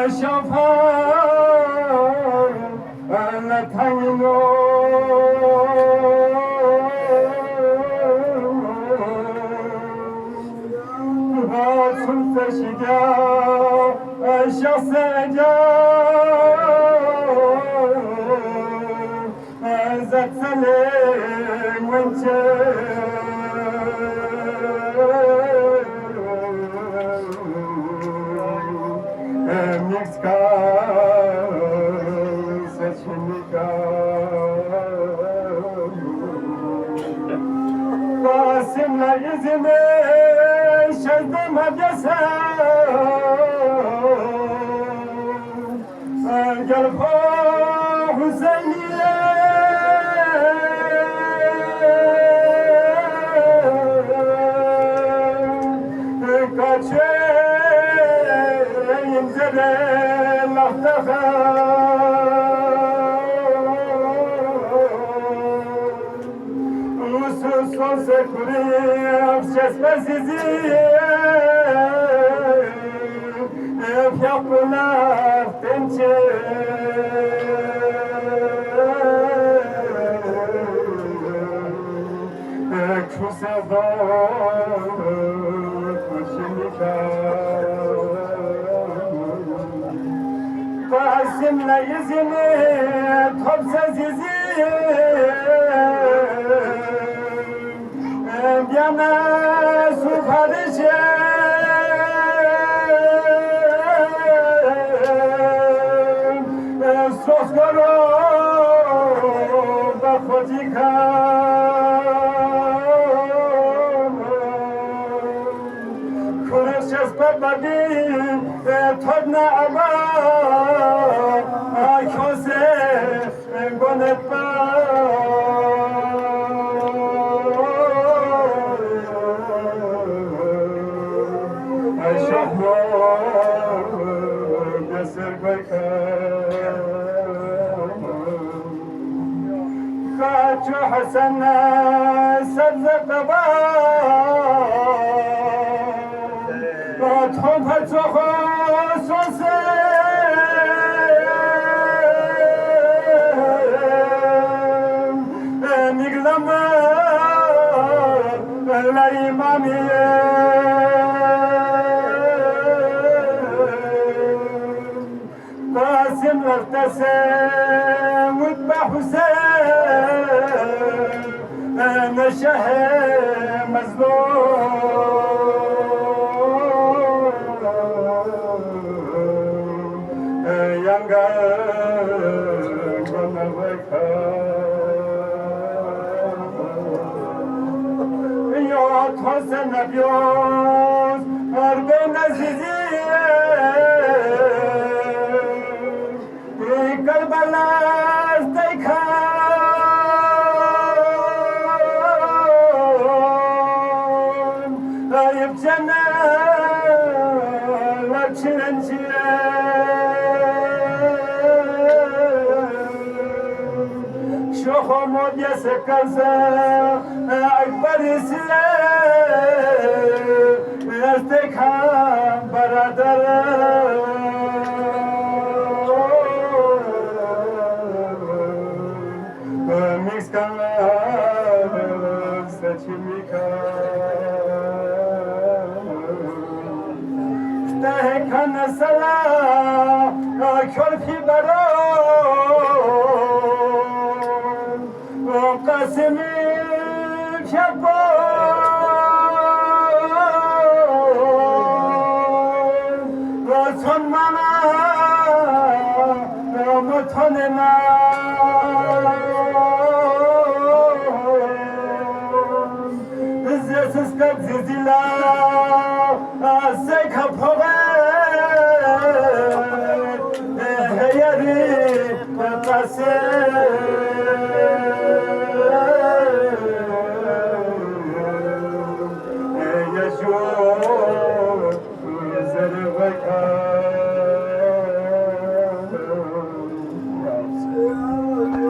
شافها أنا تهينو هاتون تشيدا شخص جا زت سليم وانجا قاسمنا يزمي شدم هديسا قلب حسينية كاتشي ينزل الاختفاء Son securir j'espèce yapılar tençe Kusada kushimika Qasimla izini topsa zizi Diana Suphadishe Soskoro Bakhojika Kureches Babadi Todna Aba Akose Gonetpa كاتشو حسن سبز قبا تحب هتسوخو سوسي مقلم لا إمامي قاسم ارتسم واتبع حسين انا شهر مظلوم يانغا كنا بكا يا حسين ابيوس اربين عزيزي Karbalas dekha ayıp cennet açınca şoho modyese kaza akbarisi destekha baradar Kana sala kölfi baron Qasimi şabon Rason mana mutonena İzzetsiz kalp ziziler